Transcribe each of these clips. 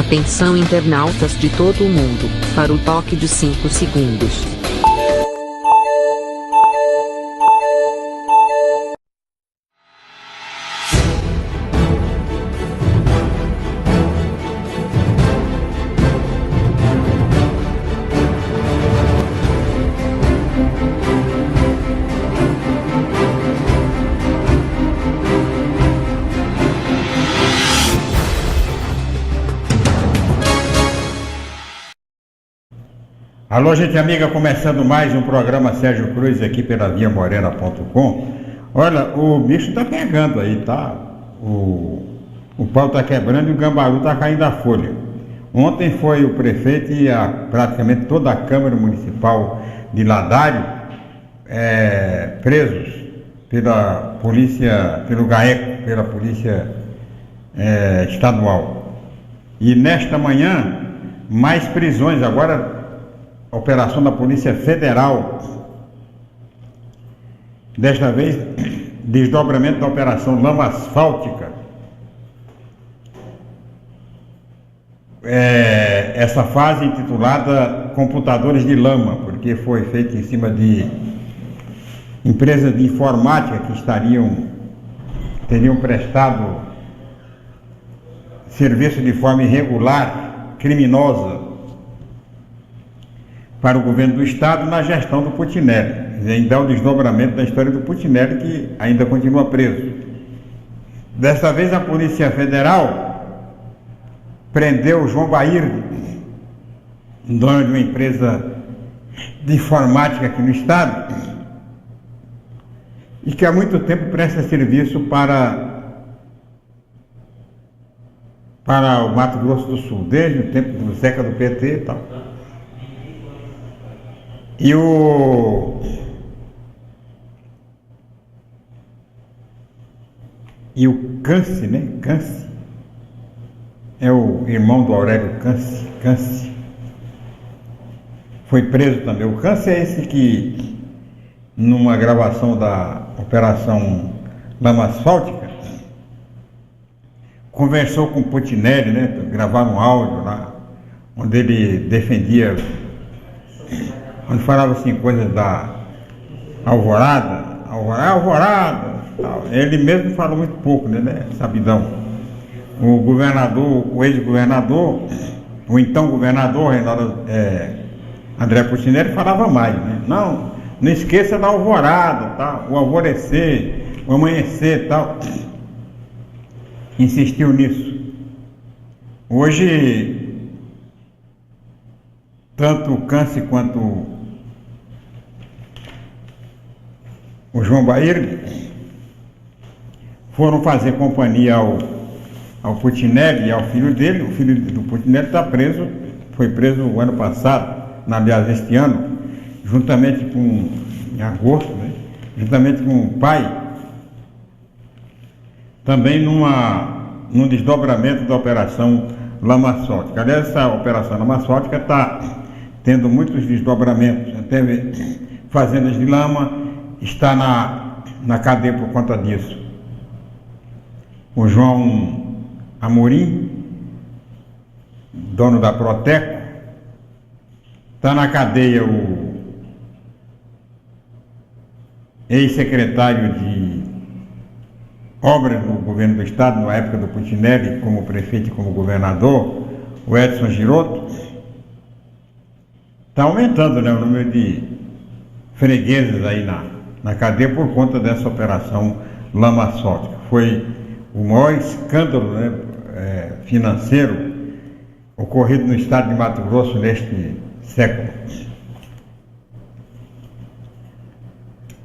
Atenção internautas de todo o mundo, para o toque de 5 segundos. Alô, gente amiga, começando mais um programa Sérgio Cruz aqui pela viamorena.com. Olha, o bicho tá pegando aí, tá? O pau tá quebrando e o gambaru tá caindo a folha. Ontem foi o prefeito e praticamente toda a Câmara Municipal de Ladário presos pela polícia, pelo GAECO, pela polícia estadual. E nesta manhã, mais prisões agora. Operação da Polícia Federal, desta vez desdobramento da Operação Lama Asfáltica. Essa fase intitulada Computadores de Lama, porque foi feita em cima de empresas de informática que teriam prestado serviço de forma irregular, criminosa, para o governo do estado na gestão do Putinelli. Ainda é o desdobramento da história do Putinelli, que ainda continua preso. Desta vez a Polícia Federal prendeu o João Baird, dono de uma empresa de informática aqui no estado, e que há muito tempo presta serviço para o Mato Grosso do Sul, desde o tempo do Zeca do PT e tal. E o Câncio, né? Câncio é o irmão do Aurélio Câncio. Foi preso também. O Câncio é esse que, numa gravação da Operação Lama Asfáltica, conversou com o Putinelli, né? Gravaram um áudio lá, onde ele defendia, onde falava assim, coisas da alvorada, tal. Ele mesmo falou muito pouco, né, sabidão. O governador, o ex-governador, o então governador, André Putinelli, falava mais, né? Não esqueça da alvorada, tal, o alvorecer, o amanhecer, tal. Insistiu nisso. Hoje, tanto o Câncer quanto o João Baird foram fazer companhia ao Putinelli e ao filho dele. O filho do Putinelli está preso, foi preso o ano passado, aliás, este ano, em agosto, né? Juntamente com o pai, também num desdobramento da Operação Lama Asfáltica. Aliás, essa Operação Lama Asfáltica está tendo muitos desdobramentos, até fazendas de lama está na cadeia por conta disso. O João Amorim, dono da Proteco, está na cadeia o ex-secretário de Obras no governo do estado, na época do Putinelli, como prefeito e como governador, o Edson Girotto. Está aumentando, né, o número de fregueses aí na cadeia por conta dessa Operação Lama Asfáltica. Foi o maior escândalo, né, financeiro ocorrido no estado de Mato Grosso neste século.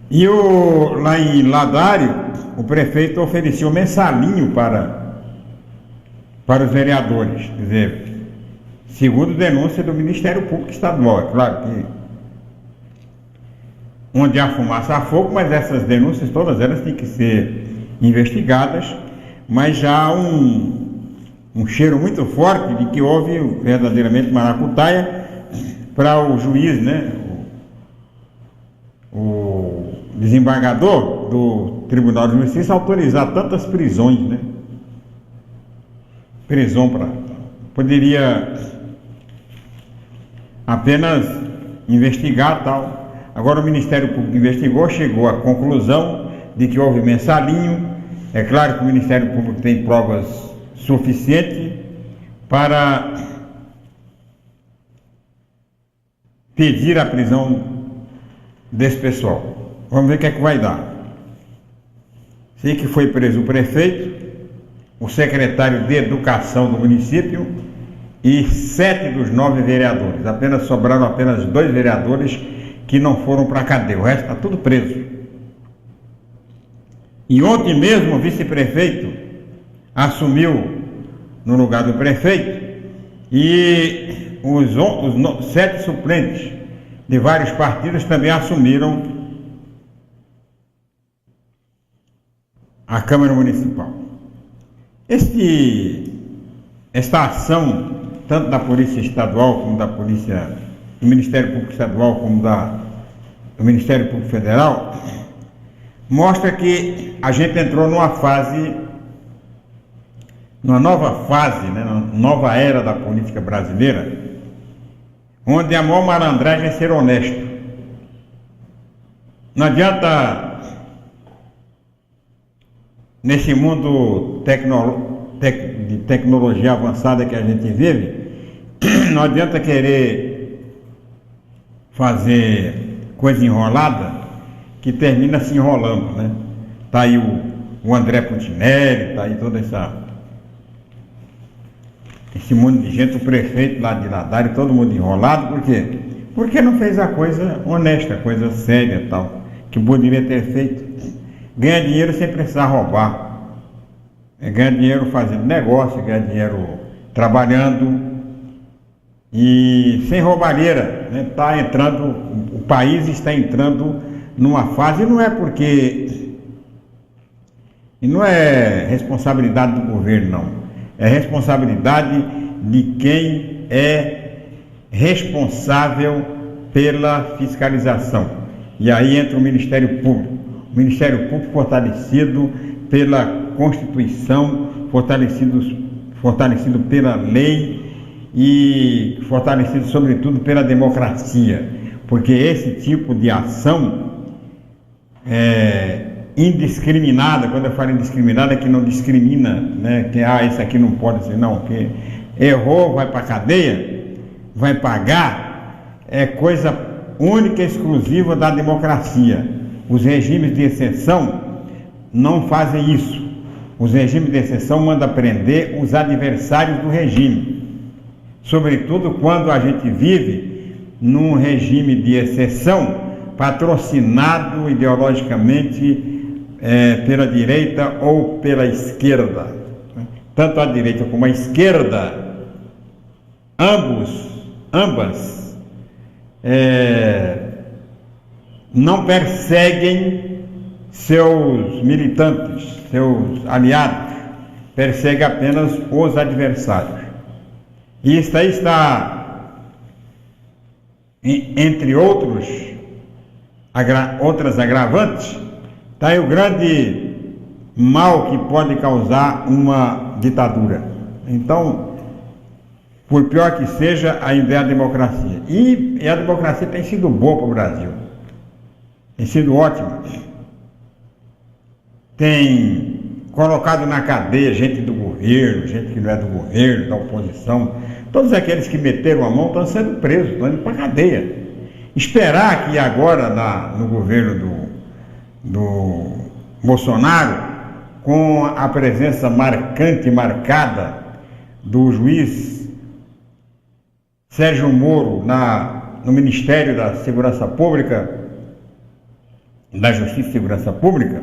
E lá em Ladário, o prefeito ofereceu mensalinho para os vereadores, quer dizer, segundo denúncia do Ministério Público Estadual. É claro que onde há fumaça há fogo, mas essas denúncias todas elas têm que ser investigadas, mas já há um cheiro muito forte de que houve verdadeiramente maracutaia para o juiz, né, o desembargador do Tribunal de Justiça autorizar tantas prisões, né? Prisão poderia apenas investigar tal. Agora o Ministério Público investigou, chegou à conclusão de que houve mensalinho. É claro que o Ministério Público tem provas suficientes para pedir a prisão desse pessoal. Vamos ver o que é que vai dar. Sei que foi preso o prefeito, o secretário de Educação do município e 7 dos 9 vereadores. Sobraram apenas 2 vereadores que não foram para a cadeia. O resto está tudo preso. E ontem mesmo o vice-prefeito assumiu no lugar do prefeito e os 7 suplentes de vários partidos também assumiram a Câmara Municipal. Esta ação, tanto da Polícia Estadual como da Polícia, do Ministério Público Estadual como do Ministério Público Federal, mostra que a gente entrou numa nova fase, né, nova era da política brasileira, onde a maior malandragem é ser honesto. Não adianta, nesse mundo de tecnologia avançada que a gente vive, não adianta querer fazer coisa enrolada que termina se enrolando, né? Tá aí o André Putinelli, tá aí toda esse mundo de gente, o prefeito lá de Ladares, todo mundo enrolado. Por quê? Porque não fez a coisa honesta, a coisa séria tal, que poderia ter feito. Ganha dinheiro sem precisar roubar. Ganha dinheiro fazendo negócio, ganha dinheiro trabalhando e sem roubalheira, né? O país está entrando numa fase, e não é responsabilidade do governo, não. É responsabilidade de quem é responsável pela fiscalização. E aí entra o Ministério Público. O Ministério Público fortalecido pela Constituição, fortalecido pela lei e fortalecido sobretudo pela democracia. Porque esse tipo de ação indiscriminada, quando eu falo indiscriminada, é que não discrimina, né? Que esse aqui não pode ser, não, que errou, vai para a cadeia, vai pagar, é coisa única e exclusiva da democracia. Os regimes de exceção não fazem isso. Os regimes de exceção mandam prender os adversários do regime, sobretudo quando a gente vive num regime de exceção patrocinado ideologicamente pela direita ou pela esquerda. Tanto a direita como a esquerda, ambas não perseguem seus militantes, seus aliados, perseguem apenas os adversários. E isso aí está, entre outras agravantes, está aí o grande mal que pode causar uma ditadura. Então, por pior que seja, ainda é a democracia. E a democracia tem sido boa para o Brasil. Tem sido ótima. Tem colocado na cadeia gente do governo, gente que não é do governo, da oposição. Todos aqueles que meteram a mão estão sendo presos, estão indo para a cadeia. Esperar que agora, no governo do Bolsonaro, com a presença marcada do juiz Sérgio Moro no Ministério da Segurança Pública, da Justiça e Segurança Pública,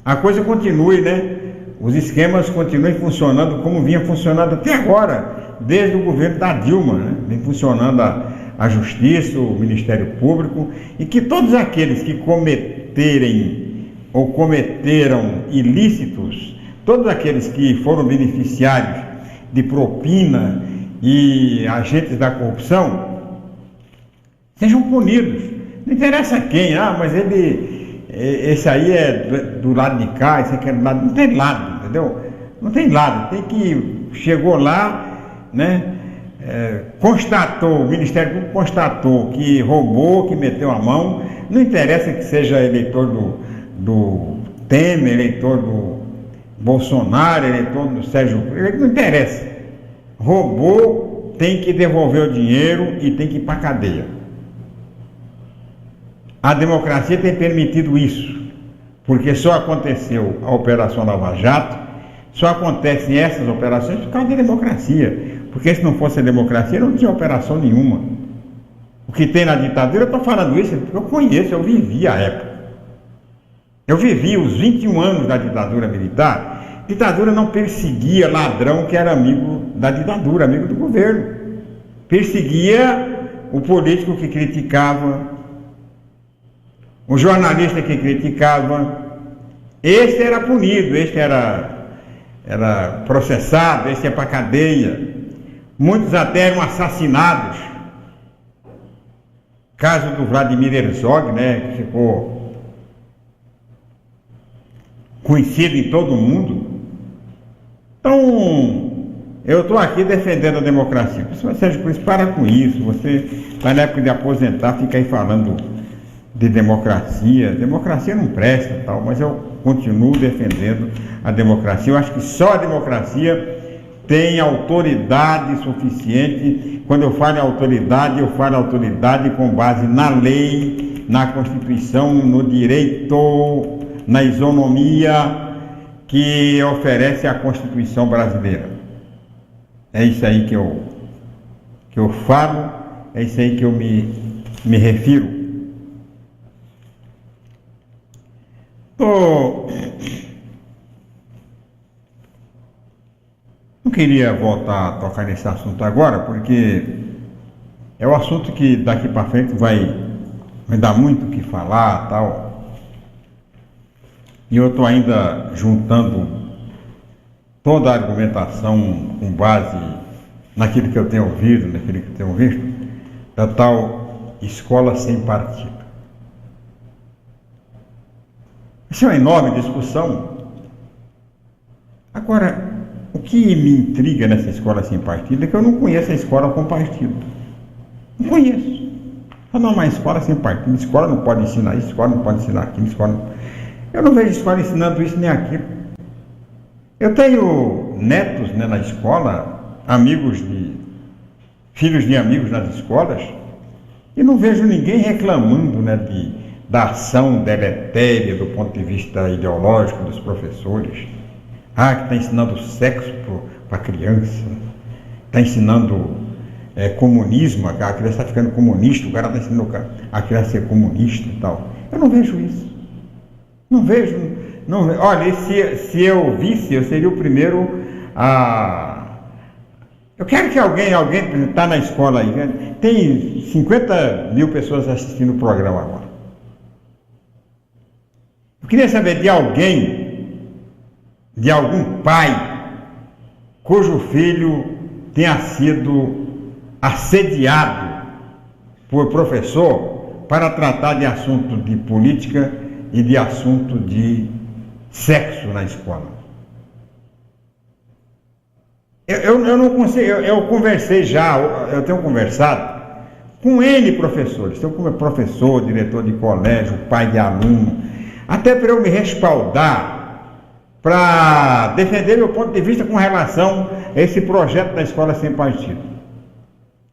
a coisa continue, né? Os esquemas continuem funcionando como vinha funcionando até agora, desde o governo da Dilma, né? Vem funcionando a Justiça, o Ministério Público, e que todos aqueles que cometerem ou cometeram ilícitos, todos aqueles que foram beneficiários de propina e agentes da corrupção, sejam punidos. Não interessa quem, mas esse aí é do lado de cá, esse aqui é do lado, não tem lado, entendeu? Não tem lado, chegou lá, né, o Ministério Público constatou que roubou, que meteu a mão, não interessa que seja eleitor do Temer, eleitor do Bolsonaro, eleitor do Sérgio Cruz, não interessa. Roubou, tem que devolver o dinheiro e tem que ir para a cadeia. A democracia tem permitido isso, porque só aconteceu a Operação Lava Jato, só acontecem essas operações por causa da democracia, porque se não fosse a democracia não tinha operação nenhuma. O que tem na ditadura, eu estou falando isso porque eu conheço, eu vivi a época. Eu vivi os 21 anos da ditadura militar. A ditadura não perseguia ladrão que era amigo da ditadura, amigo do governo. Perseguia o político que criticava, o jornalista que criticava. Esse era punido, esse era processado, esse ia para a cadeia. Muitos até eram assassinados. Caso do Vladimir Herzog, né, que ficou conhecido em todo o mundo. Então, eu estou aqui defendendo a democracia. Sérgio Cruz, para com isso. Você está na época de aposentar, fica aí falando de democracia. Democracia não presta, tal, mas eu continuo defendendo a democracia. Eu acho que só a democracia tem autoridade suficiente. Quando eu falo em autoridade com base na lei, na Constituição, no direito, na isonomia que oferece a Constituição brasileira. É isso aí que eu falo, é isso aí que eu me refiro. Não queria voltar a tocar nesse assunto agora, porque é um assunto que daqui para frente vai dar muito o que falar, tal. E eu estou ainda juntando toda a argumentação com base naquilo que eu tenho ouvido, naquilo que eu tenho visto, da tal escola sem partido. Isso é uma enorme discussão. Agora, o que me intriga nessa escola sem partido é que eu não conheço a escola com partido. Não conheço. Não, uma escola sem partido. Escola não pode ensinar isso, escola não pode ensinar aquilo, escola não... Eu não vejo escola ensinando isso nem aquilo. Eu tenho netos, né, na escola, filhos de amigos nas escolas, e não vejo ninguém reclamando, né, da ação deletéria do ponto de vista ideológico dos professores. Que está ensinando sexo para a criança, está ensinando comunismo, a criança está ficando comunista, o cara está ensinando a criança a ser comunista e tal. Eu não vejo isso. Não vejo. Olha, se eu visse, eu seria o primeiro a... Eu quero que alguém está na escola aí, né? Tem 50 mil pessoas assistindo o programa agora. Eu queria saber de algum pai cujo filho tenha sido assediado por professor para tratar de assunto de política e de assunto de sexo na escola. Eu não consigo, eu conversei já, eu tenho conversado com N professores, tenho como professor, diretor de colégio, pai de aluno, até para eu me respaldar para defender meu ponto de vista com relação a esse projeto da escola sem partido.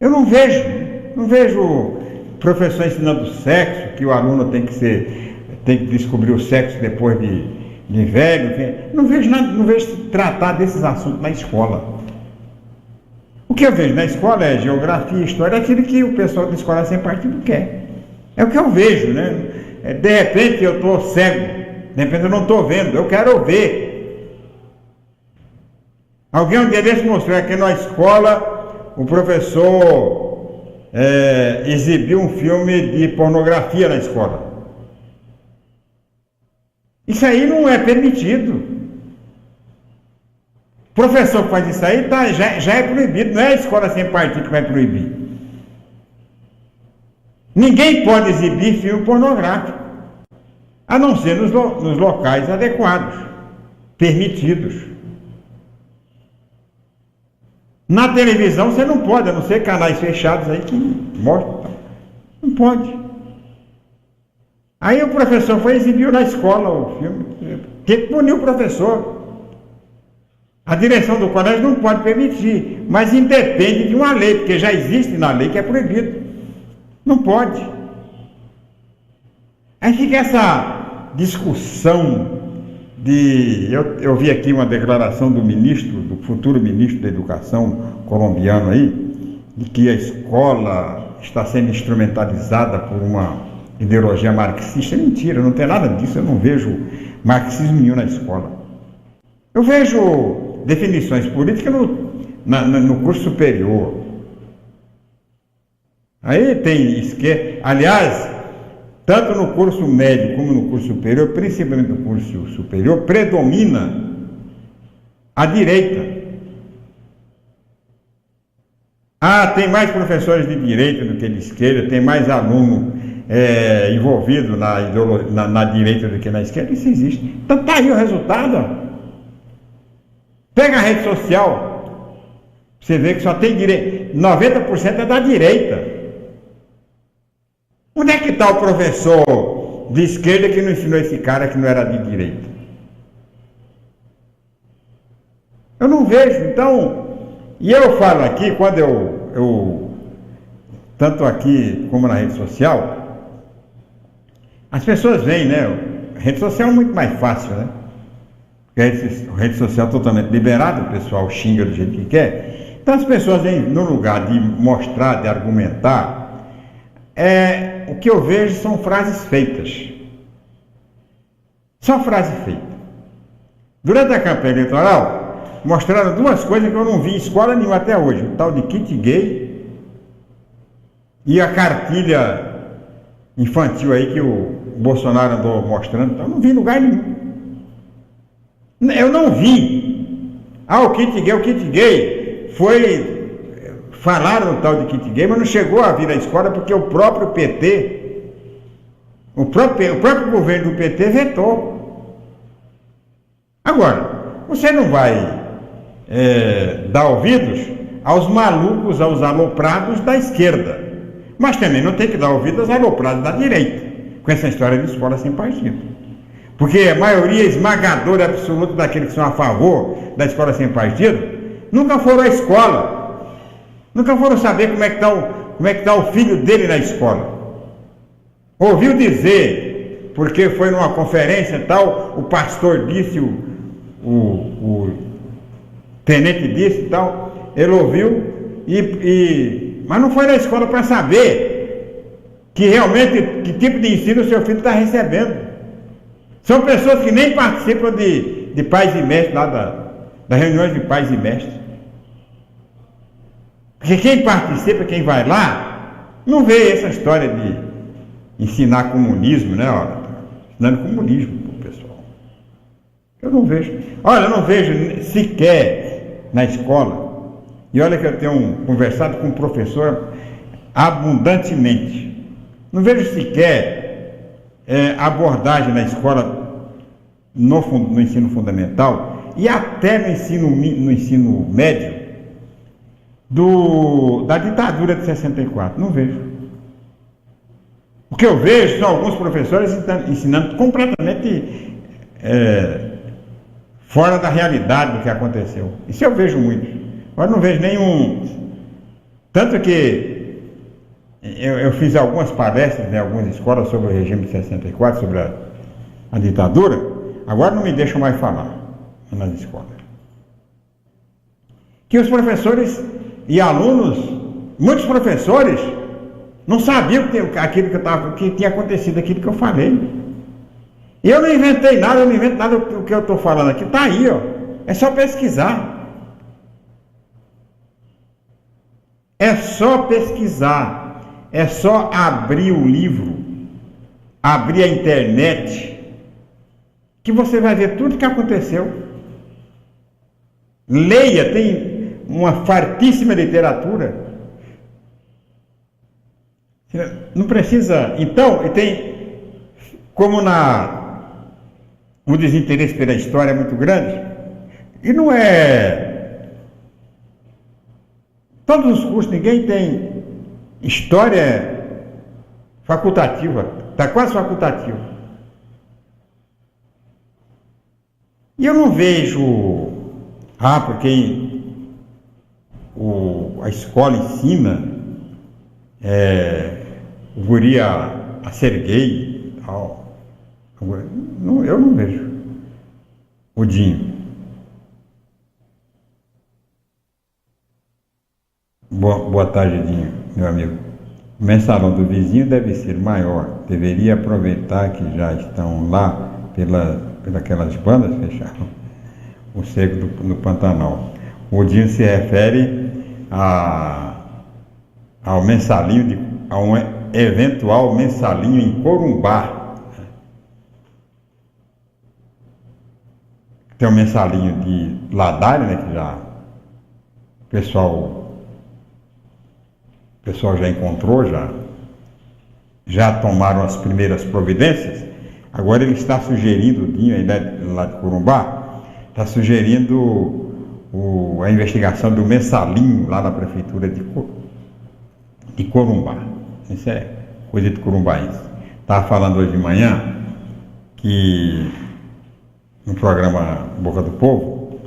Eu não vejo professor ensinando sexo, que o aluno tem que descobrir o sexo depois de velho. Não vejo nada, não vejo tratar desses assuntos na escola. O que eu vejo na escola é geografia, história, aquilo que o pessoal da escola sem partido quer. É o que eu vejo, né? De repente eu estou cego. De repente eu não estou vendo, eu quero ver. Alguém um dia desse mostrou que na escola o professor exibiu um filme de pornografia na escola. Isso aí não é permitido. O professor que faz isso aí já é proibido, não é a escola sem partido que vai proibir. Ninguém pode exibir filme pornográfico, a não ser nos locais adequados, permitidos. Na televisão você não pode, a não ser canais fechados aí que mostram. Não pode. Aí o professor foi e exibiu na escola o filme. Tem que punir o professor. A direção do colégio não pode permitir, mas independe de uma lei, porque já existe na lei que é proibido. Não pode. Aí fica essa discussão de... Eu vi aqui uma declaração do ministro, do futuro ministro da Educação colombiano aí, de que a escola está sendo instrumentalizada por uma ideologia marxista. É mentira, não tem nada disso, eu não vejo marxismo nenhum na escola. Eu vejo definições políticas no curso superior. Aí tem esquerda, aliás, tanto no curso médio como no curso superior, principalmente no curso superior, predomina a direita. Tem mais professores de direita do que de esquerda, tem mais aluno envolvido na direita do que na esquerda, isso existe. Então tá aí o resultado. Pega a rede social, você vê que só tem direita, 90% é da direita. Onde é que está o professor de esquerda que não ensinou esse cara que não era de direita? Eu não vejo, então, e eu falo aqui, quando eu tanto aqui como na rede social, as pessoas veem, né? A rede social é muito mais fácil, né? Porque a rede social é totalmente liberada, o pessoal xinga do jeito que quer. Então as pessoas vêm, no lugar de mostrar, de argumentar, o que eu vejo são frases feitas. Só frase feita. Durante a campanha eleitoral, mostraram duas coisas que eu não vi em escola nenhuma até hoje. O tal de kit gay e a cartilha infantil aí que o Bolsonaro andou mostrando. Então, eu não vi em lugar nenhum. Eu não vi. O kit gay foi... Falaram no tal de kit gay, mas não chegou a vir à escola porque o próprio PT, o próprio governo do PT vetou. Agora, você não vai dar ouvidos aos malucos, aos aloprados da esquerda, mas também não tem que dar ouvidos aos aloprados da direita, com essa história de escola sem partido. Porque a maioria esmagadora absoluta daqueles que são a favor da escola sem partido nunca foram à escola. Nunca foram saber como é que tá o filho dele na escola. Ouviu dizer, porque foi numa conferência e tal, o pastor disse, o tenente disse e tal, ele ouviu, mas não foi na escola para saber que realmente, que tipo de ensino o seu filho está recebendo. São pessoas que nem participam de pais e mestres, lá das reuniões de pais e mestres. Porque quem participa, quem vai lá, não vê essa história de ensinar comunismo, né? Ensinando comunismo para o pessoal. Eu não vejo. Olha, eu não vejo sequer na escola. E olha que eu tenho conversado com o professor abundantemente. Não vejo sequer abordagem na escola, no ensino fundamental e até no ensino médio, da ditadura de 64, não vejo. O que eu vejo são alguns professores ensinando completamente fora da realidade do que aconteceu. Isso eu vejo muito. Agora não vejo nenhum... Tanto que eu fiz algumas palestras em algumas escolas sobre o regime de 64, sobre a ditadura, agora não me deixam mais falar nas escolas. Que os professores e alunos, muitos professores, não sabiam que tinha acontecido, aquilo que eu falei. E eu não inventei nada, eu não invento nada do que eu estou falando aqui. Está aí, ó. É só pesquisar. É só pesquisar. É só abrir o livro, abrir a internet, que você vai ver tudo que aconteceu. Leia, tem uma fartíssima literatura. Não precisa. Então, tem, como o desinteresse pela história é muito grande, e não é Todos os cursos, ninguém tem história facultativa, está quase facultativa. E eu não vejo, porque a escola ensina o guri a ser gay e tal. Eu não vejo o Dinho. Boa tarde, Dinho, meu amigo. O mensalão do vizinho deve ser maior. Deveria aproveitar que já estão lá pelas bandas, fecharam o seco no Pantanal. O Dinho se refere ao mensalinho, a um eventual mensalinho em Corumbá. Tem um mensalinho de Ladário, né, que já o pessoal já encontrou, já tomaram as primeiras providências. Agora ele está sugerindo, o Dinho, lá de Corumbá, está sugerindo a investigação do mensalinho lá na prefeitura de Corumbá. Isso é coisa de corumbaense. Estava falando hoje de manhã que no programa Boca do Povo,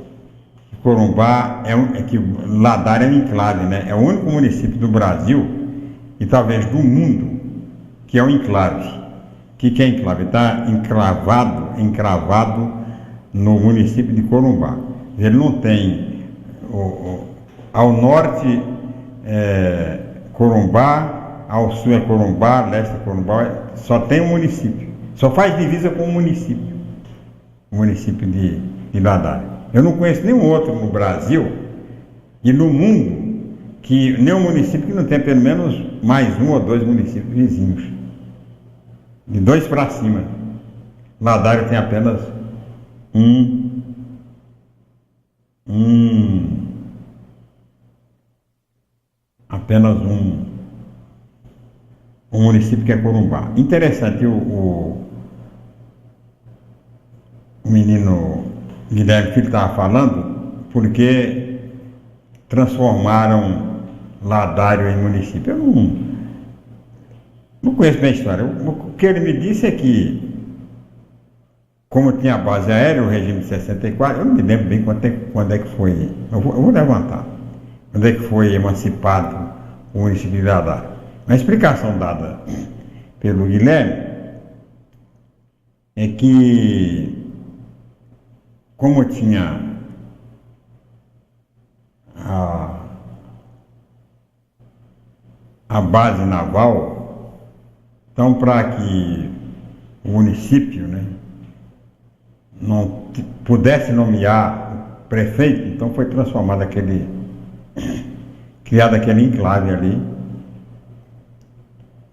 que Corumbá que Ladário é um enclave, né? É o único município do Brasil e talvez do mundo que é um enclave. O que é enclave? Está encravado no município de Corumbá. Ele não tem ao norte Corumbá, ao sul é Corumbá, leste é Corumbá, só tem um município, só faz divisa com o município de Ladário. Eu não conheço nenhum outro no Brasil e no mundo nenhum município que não tenha pelo menos mais um ou dois municípios vizinhos, de 2 para cima. Ladário tem apenas apenas um município que é Corumbá. Interessante o menino Guilherme Filho estava falando, porque transformaram Ladário em município. Eu não conheço bem a história. O que ele me disse é que, como tinha a base aérea, o regime de 64, eu não me lembro bem quando é que foi, eu vou levantar, quando é que foi emancipado o município de Ladário. A explicação dada pelo Guilherme é que, como tinha a base naval, então para que o município, né, não pudesse nomear o prefeito, então foi transformado criado aquele enclave ali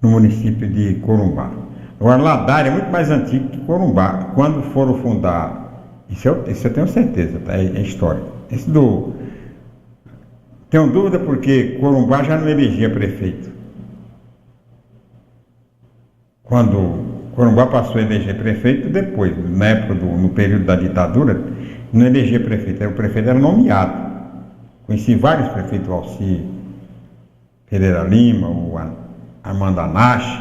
no município de Corumbá. Agora, Ladário é muito mais antigo que Corumbá. Quando foram fundar, isso eu tenho certeza, tá? É história. Tenho dúvida porque Corumbá já não elegia prefeito. Quando Corumbá passou a eleger prefeito, depois, na época no período da ditadura, não elegia prefeito, o prefeito era nomeado. Conheci vários prefeitos, o Alci Pereira Lima, o Armando Anache.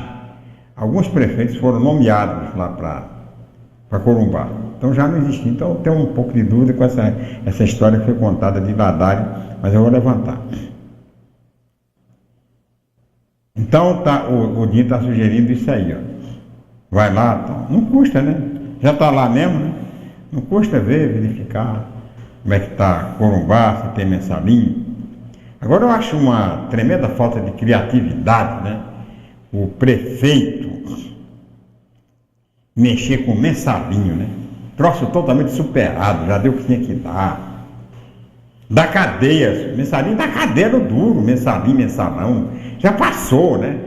Alguns prefeitos foram nomeados lá para Corumbá. Então já não existia. Então eu tenho um pouco de dúvida com essa história que foi contada de Ladário, mas eu vou levantar. Então o Dinho está sugerindo isso aí, ó. Vai lá, tá. Não custa, né? Já está lá mesmo, né? Não custa verificar como é que está Corumbá, se tem mensalinho. Agora eu acho uma tremenda falta de criatividade, né? O prefeito mexer com mensalinho, né? Troço totalmente superado, já deu o que tinha que dar. Da cadeia, mensalinho da cadeia do duro, mensalão, já passou, né?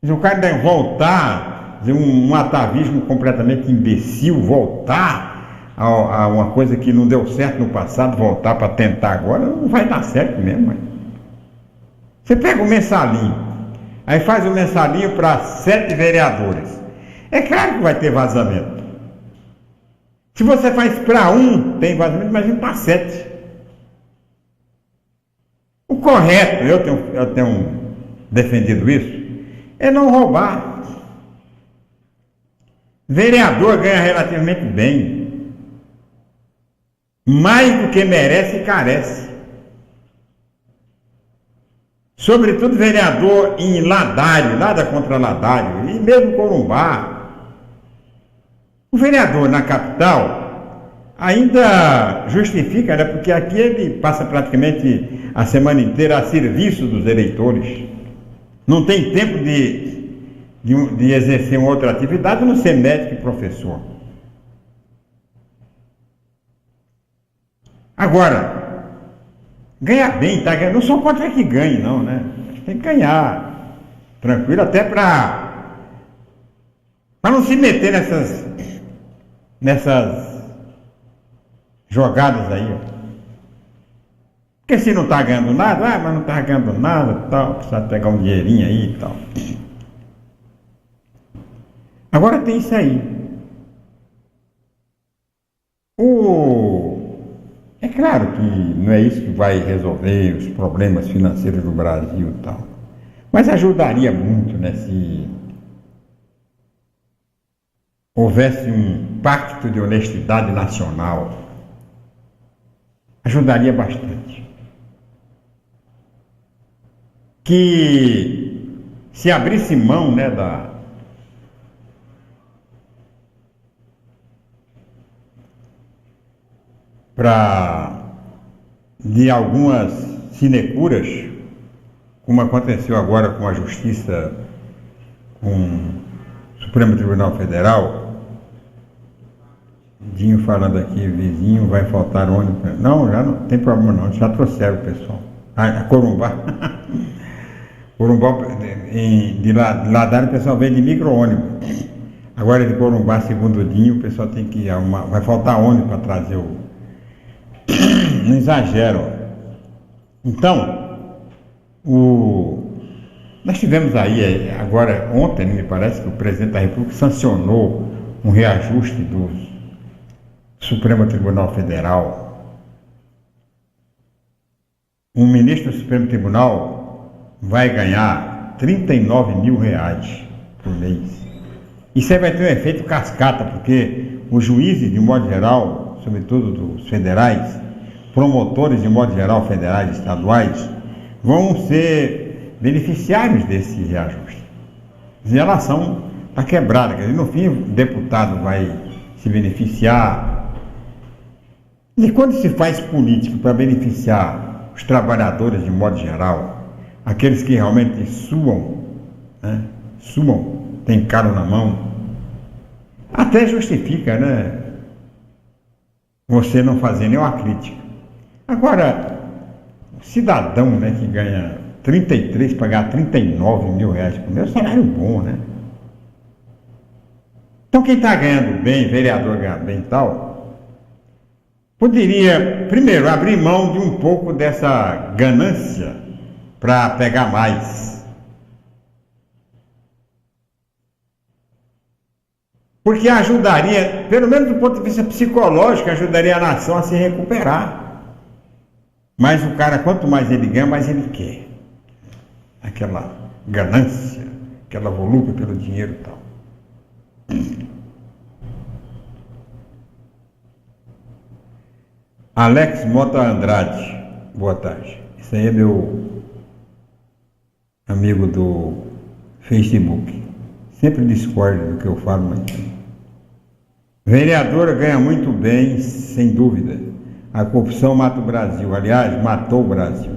Se o cara deve voltar, um atavismo completamente imbecil, voltar a uma coisa que não deu certo no passado, voltar para tentar agora, não vai dar certo mesmo. Mas você pega o mensalinho, aí faz o mensalinho para 7 vereadores. É claro que vai ter vazamento. Se você faz para 1, tem vazamento, imagina para 7. O correto, eu tenho defendido isso, é não roubar. Vereador ganha relativamente bem, mais do que merece e carece. Sobretudo vereador em Ladário, nada contra Ladário, e mesmo Corumbá. O vereador na capital ainda justifica, né? Porque aqui ele passa praticamente a semana inteira a serviço dos eleitores. Não tem tempo de exercer uma outra atividade, não ser médico e professor. Agora, ganhar bem, tá? Não sou contra que ganhe, não, né? Tem que ganhar tranquilo, até para não se meter nessas jogadas aí, ó. Porque se não está ganhando nada, mas não está ganhando nada, tal, precisa pegar um dinheirinho aí e tal. Agora tem isso aí. É claro que não é isso que vai resolver os problemas financeiros do Brasil e tal. Mas ajudaria muito, né, se houvesse um pacto de honestidade nacional. Ajudaria bastante. Que se abrisse mão, né, de algumas sinecuras, como aconteceu agora com a Justiça, com o Supremo Tribunal Federal. Dinho falando aqui, vizinho, vai faltar ônibus. Não, já não tem problema não, já trouxeram o pessoal. A Corumbá. Corumbá, de Ladário, o pessoal vem de micro-ônibus. Agora de Corumbá, segundo o Dinho, o pessoal tem que arrumar, vai faltar ônibus para trazer o... Não exagero. Então, nós tivemos aí, agora, ontem, me parece que o presidente da República sancionou um reajuste do Supremo Tribunal Federal. Um ministro do Supremo Tribunal vai ganhar R$39 mil por mês. Isso aí vai ter um efeito cascata, porque os juízes, de modo geral, sobretudo dos federais, promotores, de modo geral, federais e estaduais, vão ser beneficiários desse reajuste. E a relação está quebrada, quer dizer, no fim o deputado vai se beneficiar. E quando se faz política para beneficiar os trabalhadores, de modo geral, aqueles que realmente suam, né? Suam, tem calo na mão, até justifica, né? Você não fazer nenhuma crítica. Agora, o cidadão, né, que ganha 33, pagar R$39 mil por mês, é um salário bom, né? Então quem está ganhando bem, vereador ganhando bem e tal, poderia, primeiro, abrir mão de um pouco dessa ganância para pegar mais. Porque ajudaria, pelo menos do ponto de vista psicológico, ajudaria a nação a se recuperar. Mas o cara, quanto mais ele ganha, mais ele quer. Aquela ganância, aquela volúpia pelo dinheiro e tal. Alex Mota Andrade, boa tarde. Esse aí é meu amigo do Facebook. Sempre discorda do que eu falo, mas... Vereadora ganha muito bem, sem dúvida. A corrupção mata o Brasil. Aliás, matou o Brasil.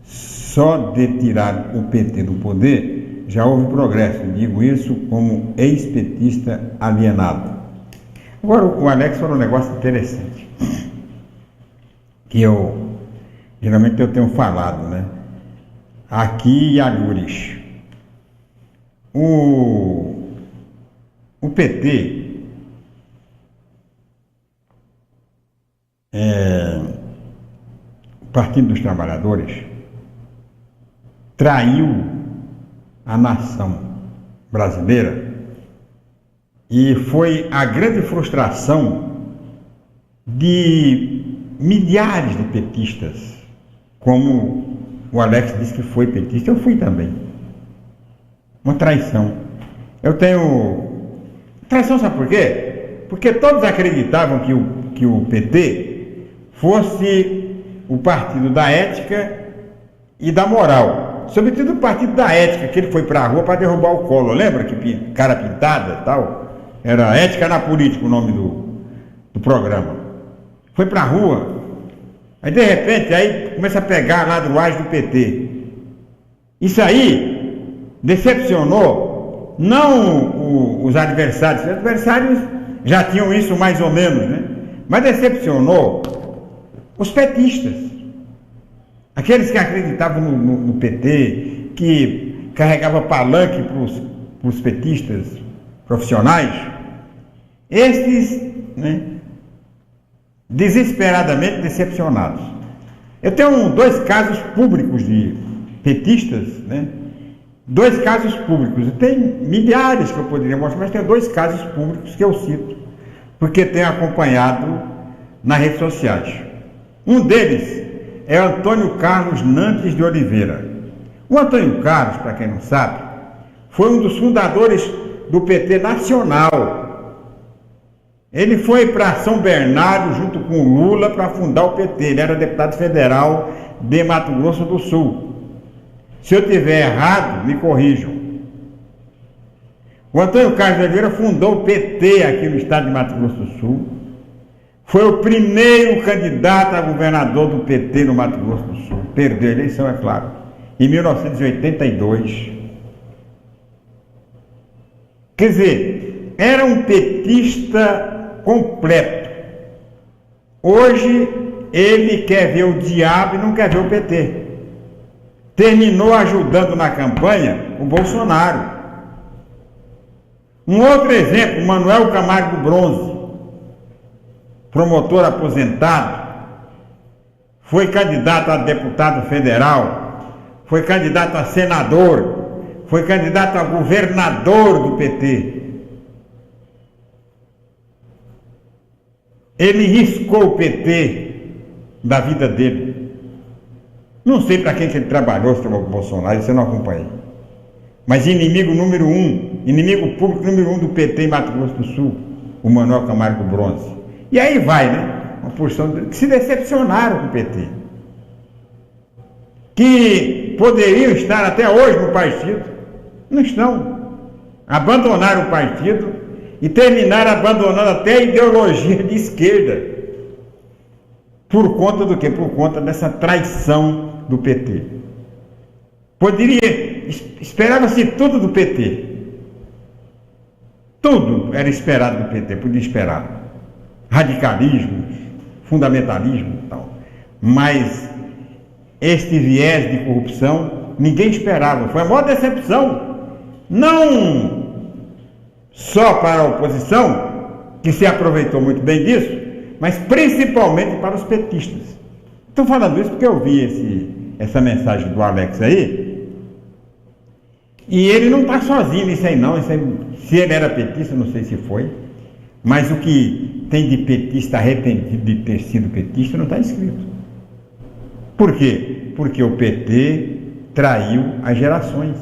Só de tirar o PT do poder, já houve progresso. Digo isso como ex-petista alienado. Agora, o Alex falou um negócio interessante. Que geralmente eu tenho falado, né? Aqui em Agures. O PT, o Partido dos Trabalhadores, traiu a nação brasileira e foi a grande frustração de milhares de petistas, como o Alex disse que foi petista, eu fui também. Uma traição. Eu tenho... Traição, sabe por quê? Porque todos acreditavam que o PT fosse o partido da ética e da moral. Sobretudo o partido da ética, que ele foi para a rua para derrubar o Collor. Lembra que cara pintada e tal? Era Ética na Política o nome do programa. Foi para a rua. Aí de repente aí começa a pegar ladruagem do PT. Isso aí decepcionou não os adversários. Os adversários já tinham isso mais ou menos, né? Mas decepcionou os petistas. Aqueles que acreditavam no PT, que carregava palanque para os petistas profissionais, esses, né, desesperadamente decepcionados. Eu tenho 2 casos públicos de petistas, né? 2 casos públicos. Tem milhares que eu poderia mostrar, mas tem 2 casos públicos que eu cito, porque tenho acompanhado nas redes sociais. Um deles é Antônio Carlos Nantes de Oliveira. O Antônio Carlos, para quem não sabe, foi um dos fundadores do PT nacional. Ele foi para São Bernardo junto com o Lula para fundar o PT. Ele era deputado federal de Mato Grosso do Sul. Se eu tiver errado, me corrijam. O Antônio Carlos de Oliveira fundou o PT aqui no estado de Mato Grosso do Sul. Foi o primeiro candidato a governador do PT no Mato Grosso do Sul. Perdeu a eleição, é claro, em 1982. Quer dizer, era um petista completo. Hoje ele quer ver o diabo e não quer ver o PT. Terminou ajudando na campanha o Bolsonaro. Um outro exemplo, Manuel Camargo Bronze, promotor aposentado, foi candidato a deputado federal, foi candidato a senador, foi candidato a governador do PT. Ele riscou o PT da vida dele. Não sei para quem que ele trabalhou, se o Bolsonaro, isso eu não acompanhei. Mas inimigo número 1, inimigo público número 1 do PT em Mato Grosso do Sul, o Manuel Camargo Bronze. E aí vai, né? Uma porção que se decepcionaram com o PT. Que poderiam estar até hoje no partido. Não estão. Abandonaram o partido e terminaram abandonando até a ideologia de esquerda. Por conta do quê? Por conta dessa traição do PT. Esperava-se tudo do PT. Tudo era esperado do PT, podia esperar. Radicalismo, fundamentalismo e tal. Mas este viés de corrupção ninguém esperava. Foi a maior decepção. Não só para a oposição, que se aproveitou muito bem disso, mas principalmente para os petistas. Estou falando isso porque eu vi essa mensagem do Alex aí, e ele não está sozinho nisso aí não. Se ele era petista, não sei se foi, mas o que tem de petista arrependido de ter sido petista não está escrito. Por quê? Porque o PT traiu as gerações.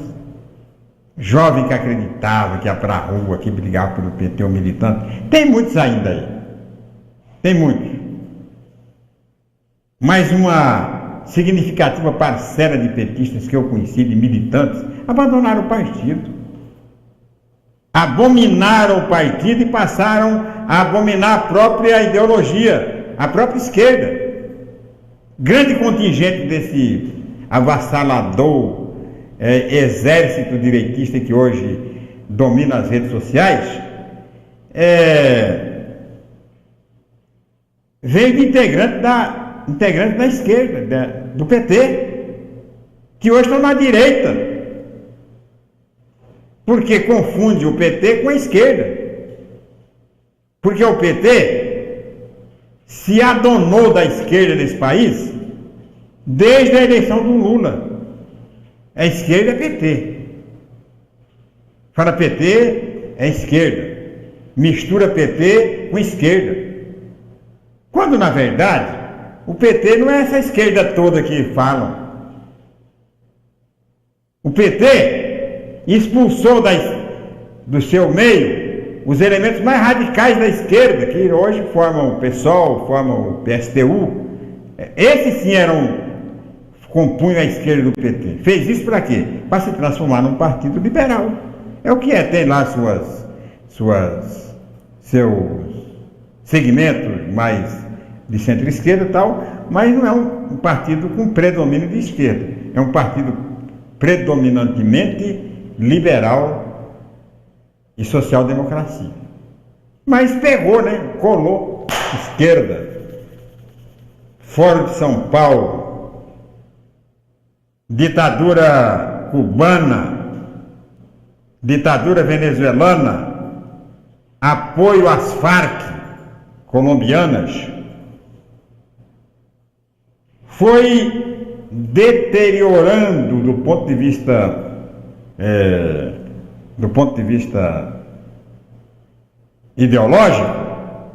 Jovem que acreditava, que ia para a rua, que brigava pelo PT ou militante, tem muitos ainda aí. Tem muitos. Mas uma significativa parcela de petistas que eu conheci, de militantes, abandonaram o partido. Abominaram o partido e passaram a abominar a própria ideologia, a própria esquerda. Grande contingente desse avassalador exército direitista que hoje domina as redes sociais, veio de integrante da esquerda, do PT, que hoje estão na direita, porque confunde o PT com a esquerda, porque o PT se adonou da esquerda desse país desde a eleição do Lula. A esquerda é PT. Fala PT é esquerda. Mistura PT com esquerda. Quando, na verdade, o PT não é essa esquerda toda que falam. O PT expulsou do seu meio os elementos mais radicais da esquerda, que hoje formam o PSOL, formam o PSTU. Esses sim compunham a esquerda do PT. Fez isso para quê? Para se transformar num partido liberal. É o que é, tem lá seus segmentos mais de centro-esquerda e tal, mas não é um partido com predomínio de esquerda. É um partido predominantemente liberal e social-democracia. Mas pegou, né? Colou esquerda. Fórum de São Paulo, ditadura cubana, ditadura venezuelana, apoio às Farc colombianas, foi deteriorando do ponto de vista ideológico,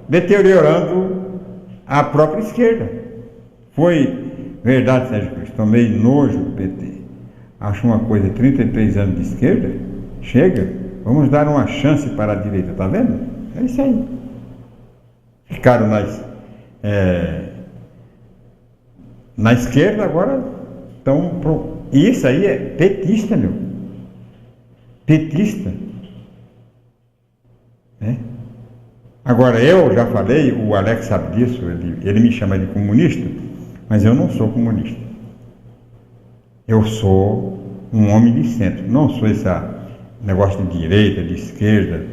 deteriorando a própria esquerda. Foi verdade, Sérgio Cruz, tomei nojo do PT. Acho uma coisa, 33 anos de esquerda, chega, vamos dar uma chance para a direita, tá vendo? É isso aí. Ficaram na esquerda, agora estão... Isso aí é petista, meu. Petista. Né? Agora, eu já falei, o Alex sabe disso, ele me chama de comunista, mas eu não sou comunista. Eu sou um homem de centro, não sou esse negócio de direita, de esquerda.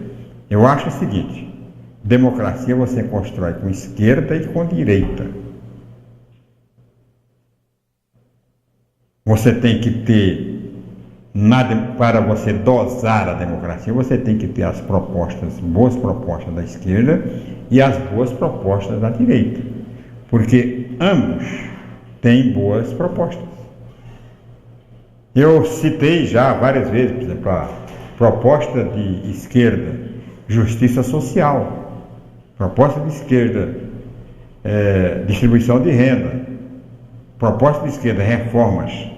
Eu acho o seguinte: democracia você constrói com esquerda e com direita. Você tem que ter, para você dosar a democracia, você tem que ter as boas propostas da esquerda e as boas propostas da direita. Porque ambos têm boas propostas. Eu citei já várias vezes, por exemplo, a proposta de esquerda, justiça social. Proposta de esquerda, distribuição de renda. Proposta de esquerda, reformas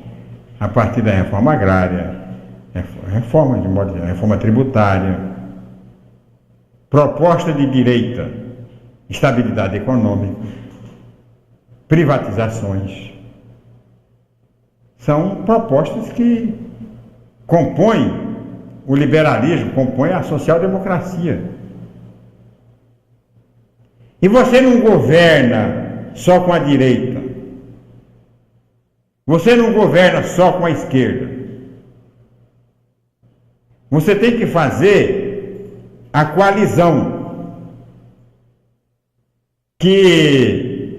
a partir da reforma agrária, reforma tributária. Proposta de direita, estabilidade econômica, privatizações. São propostas que compõem o liberalismo, compõem a social-democracia. E você não governa só com a direita. Você não governa só com a esquerda. Você tem que fazer a coalizão que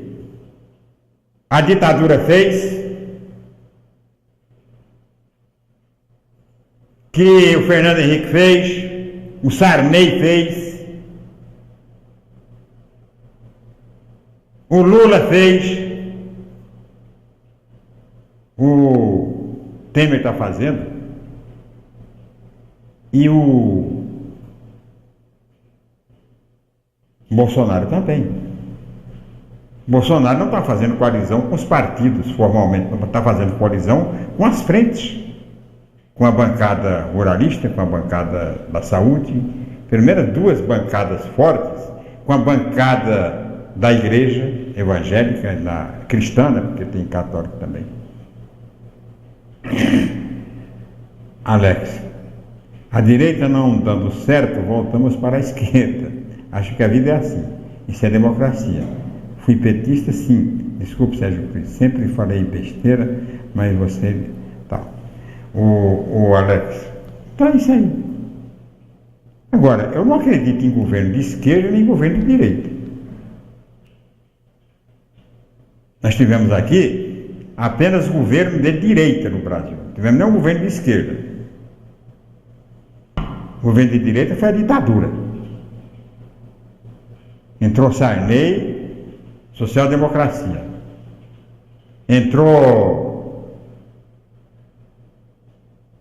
a ditadura fez, que o Fernando Henrique fez, o Sarney fez, o Lula fez, o Temer está fazendo, e o Bolsonaro também. Bolsonaro não está fazendo coalizão com os partidos formalmente, não está fazendo coalizão com as frentes, com a bancada ruralista, com a bancada da saúde, pelo menos duas bancadas fortes, com a bancada da igreja evangélica, cristã, né, porque tem católico também. Alex, a direita não dando certo, voltamos para a esquerda. Acho que a vida é assim. Isso é democracia. Fui petista, sim. Desculpe, Sérgio Cruz, sempre falei besteira, mas você... Tá. O Alex, tá isso aí. Agora, eu não acredito em governo de esquerda nem governo de direita. Nós tivemos aqui apenas governo de direita no Brasil. Não tivemos nenhum governo de esquerda. O governo de direita foi a ditadura. Entrou Sarney, social-democracia. Entrou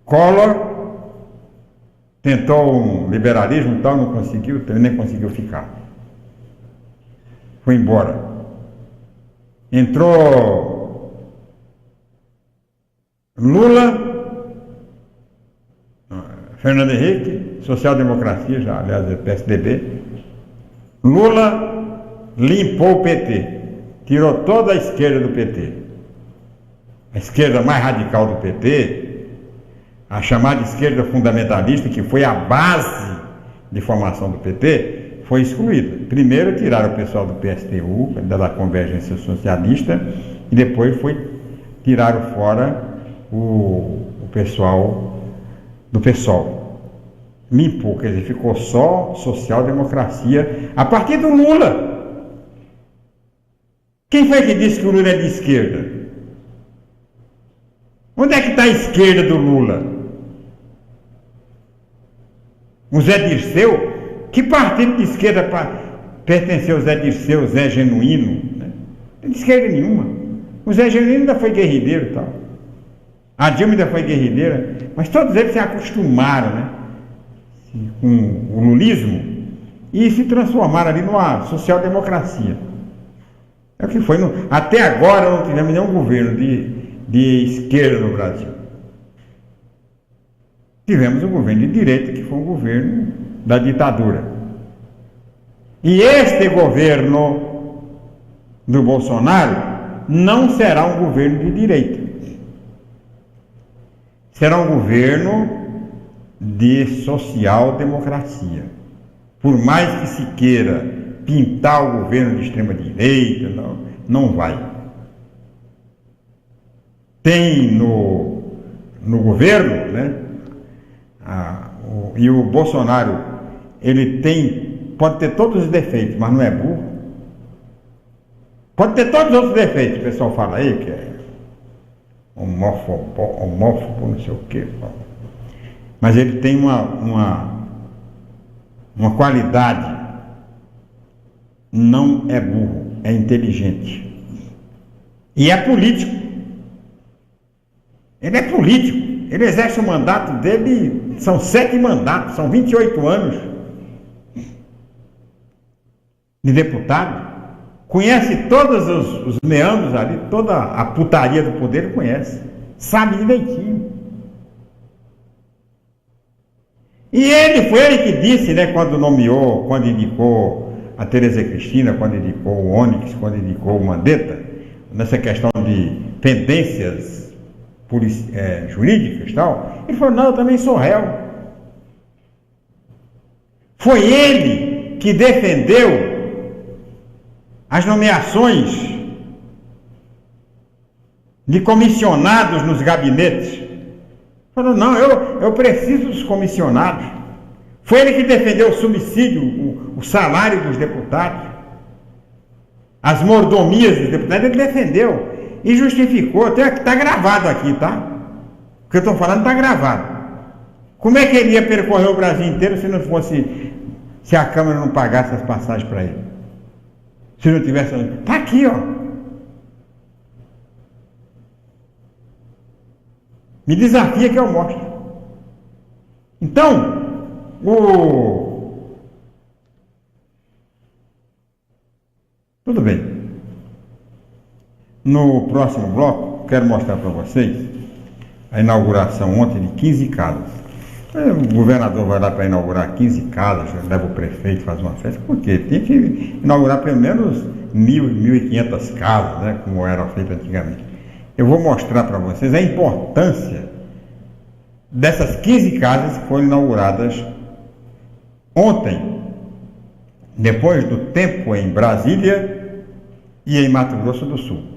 Collor, tentou um liberalismo e tal, não conseguiu, nem conseguiu ficar. Foi embora. Entrou Lula, Fernando Henrique, social-democracia, já, aliás, é PSDB. Lula limpou o PT, tirou toda a esquerda do PT. A esquerda mais radical do PT, a chamada esquerda fundamentalista, que foi a base de formação do PT, foi excluída. Primeiro tiraram o pessoal do PSTU, da Convergência Socialista, e depois tiraram fora o pessoal do PSOL. Limpou, quer dizer, ficou só social-democracia a partir do Lula. Quem foi que disse que o Lula é de esquerda? Onde é que está a esquerda do Lula? O Zé Dirceu? Que partido de esquerda pertenceu ao Zé Dirceu, Zé Genuíno? Né? Não tem de esquerda nenhuma. O Zé Genuíno ainda foi guerrilheiro e tal. A Dilma ainda foi guerrilheira. Mas todos eles se acostumaram, né, com o lulismo e se transformaram ali numa social-democracia. É o que foi. Até agora não tivemos nenhum governo de esquerda no Brasil. Tivemos um governo de direita, que foi um governo da ditadura. E este governo do Bolsonaro não será um governo de direita. Será um governo de social-democracia. Por mais que se queira pintar o governo de extrema-direita, não vai. Tem no governo, né? E o Bolsonaro, ele pode ter todos os defeitos, mas não é burro. Pode ter todos os outros defeitos, o pessoal fala aí que é homófobo, não sei o quê. Mas ele tem uma qualidade, não é burro, é inteligente. E é político. Ele é político. Ele exerce o mandato dele, são 7 mandatos, são 28 anos de deputado. Conhece todos os meandros ali, toda a putaria do poder, ele conhece. Sabe direitinho. E foi ele que disse, né, quando indicou a Tereza Cristina, quando indicou o Onyx, quando indicou o Mandetta, nessa questão de pendências jurídicas e tal, ele falou, não, eu também sou réu. Foi ele que defendeu as nomeações de comissionados nos gabinetes. Falou, não, eu preciso dos comissionados. Foi ele que defendeu o subsídio, o salário dos deputados, as mordomias dos deputados, ele defendeu e justificou, até que está gravado aqui, tá? O que eu estou falando está gravado. Como é que ele ia percorrer o Brasil inteiro se a Câmara não pagasse as passagens para ele? Se não tivesse... Está aqui, ó. Me desafia que eu mostro. Então, tudo bem. No próximo bloco, quero mostrar para vocês a inauguração ontem de 15 casas. O governador vai lá para inaugurar 15 casas, leva o prefeito, faz uma festa. Por quê? Tem que inaugurar pelo menos 1.500 casas, né, como era feito antigamente. Eu vou mostrar para vocês a importância dessas 15 casas que foram inauguradas ontem, depois do tempo em Brasília e em Mato Grosso do Sul.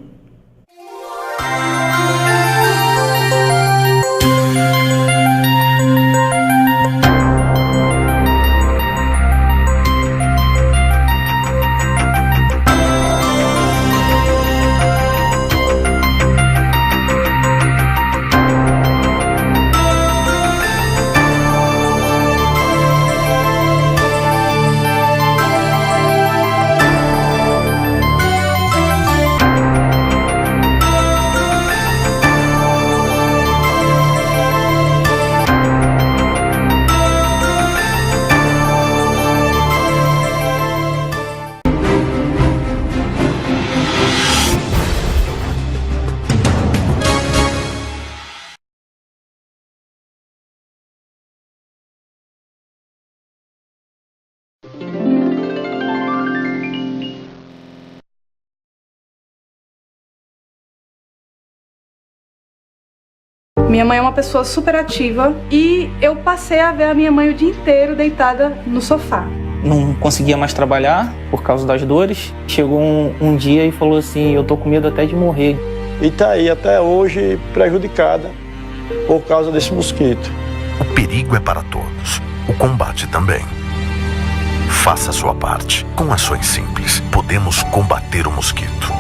Minha mãe é uma pessoa super ativa e eu passei a ver a minha mãe o dia inteiro deitada no sofá. Não conseguia mais trabalhar por causa das dores. Chegou um dia e falou assim, eu tô com medo até de morrer. E está aí até hoje prejudicada por causa desse mosquito. O perigo é para todos, o combate também. Faça a sua parte. Com ações simples, podemos combater o mosquito.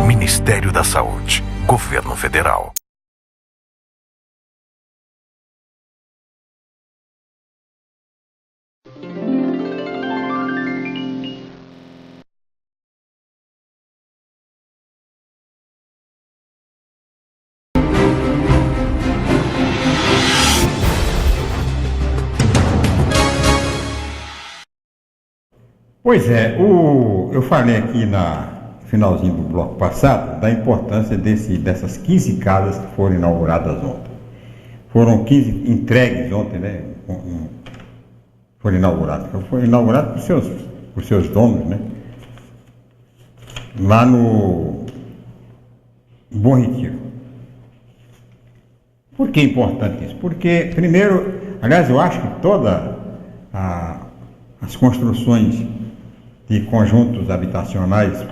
Ministério da Saúde, Governo Federal. Pois é, eu falei aqui no finalzinho do bloco passado da importância dessas 15 casas que foram inauguradas ontem. Foram 15 entregues ontem, né? Foram inauguradas por seus donos, né? Lá no Bom Retiro. Por que é importante isso? Porque, primeiro, aliás, eu acho que todas as construções de conjuntos habitacionais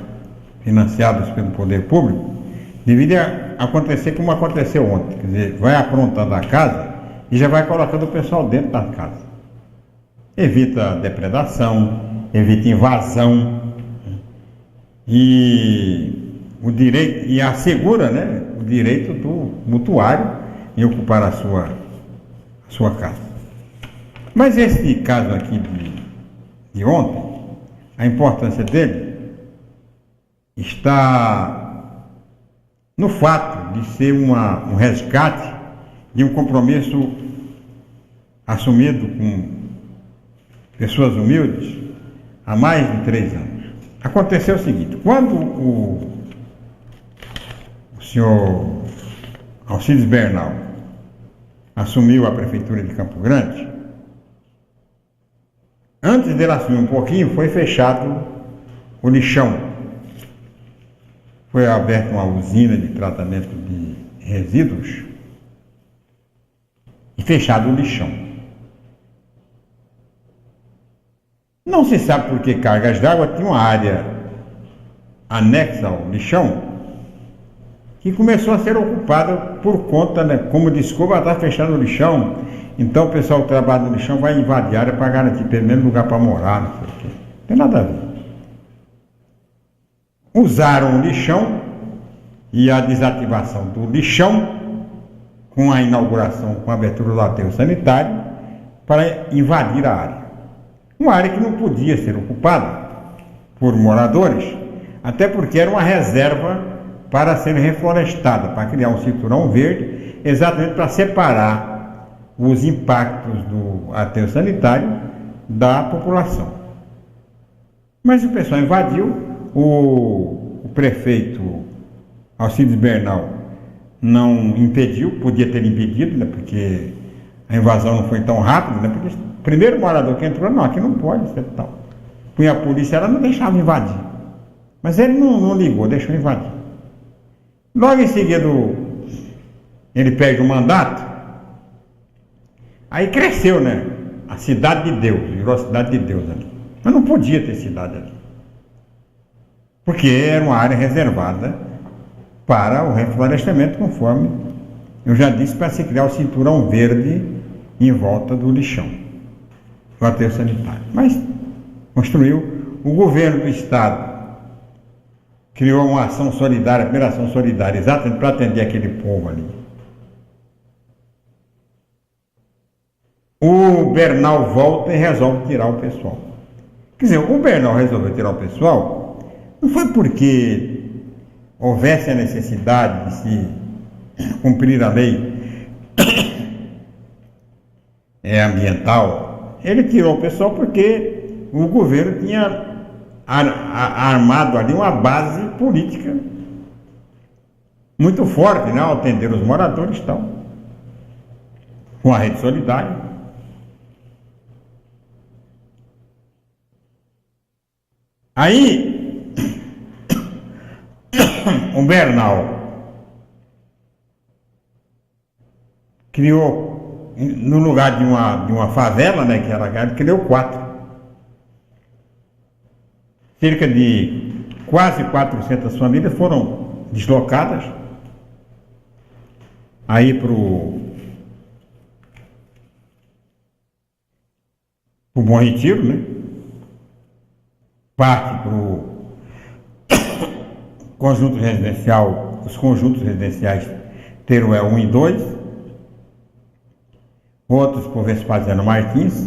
financiados pelo poder público deveria acontecer como aconteceu ontem, quer dizer, vai aprontando a casa e já vai colocando o pessoal dentro da casa. Evita depredação, evita invasão e o direito, e assegura, né, o direito do mutuário em ocupar a sua casa. Mas esse caso aqui de ontem, a importância dele está no fato de ser um resgate de um compromisso assumido com pessoas humildes há mais de 3 anos. Aconteceu o seguinte, quando o senhor Alcides Bernal assumiu a prefeitura de Campo Grande, antes dele assumir um pouquinho, foi fechado o lixão. Foi aberta uma usina de tratamento de resíduos e fechado o lixão. Não se sabe por que Cargas d'Água tinha uma área anexa ao lixão que começou a ser ocupada por conta, né, como desculpa, está fechando o lixão. Então o pessoal que trabalha no lixão vai invadir a área para garantir pelo menos lugar para morar, não sei o quê. Não tem nada a ver. Usaram o lixão e a desativação do lixão com a inauguração, com a abertura do aterro sanitário para invadir a área. Uma área que não podia ser ocupada por moradores, até porque era uma reserva para ser reflorestada, para criar um cinturão verde, exatamente para separar os impactos do aterro sanitário da população. Mas o pessoal invadiu, o prefeito Alcides Bernal não impediu, podia ter impedido, né, porque a invasão não foi tão rápida, né, porque o primeiro morador que entrou, não, aqui não pode ser tal. E a polícia ela não deixava invadir. Mas ele não ligou, deixou invadir. Logo em seguida ele perde o mandato. Aí cresceu, né? A cidade de Deus, virou a cidade de Deus ali. Mas não podia ter cidade ali. Porque era uma área reservada para o reflorestamento, conforme eu já disse, para se criar o cinturão verde em volta do lixão, do aterro sanitário. Mas construiu, o governo do estado criou uma ação solidária, a primeira ação solidária, exatamente para atender aquele povo ali. O Bernal volta e resolve tirar o pessoal. Quer dizer, o Bernal resolveu tirar o pessoal, não foi porque houvesse a necessidade de se cumprir a lei ambiental. Ele tirou o pessoal porque o governo tinha armado ali uma base política muito forte, né, ao atender os moradores e tal, com a rede solidária. Aí, o Bernal criou, no lugar de uma favela, né, que era grande, criou 4. Cerca de quase 400 famílias foram deslocadas aí para o Bom Retiro, né? Parte para o conjunto residencial, os conjuntos residenciais Teruel 1 e 2, outros para o Vespasiano Martins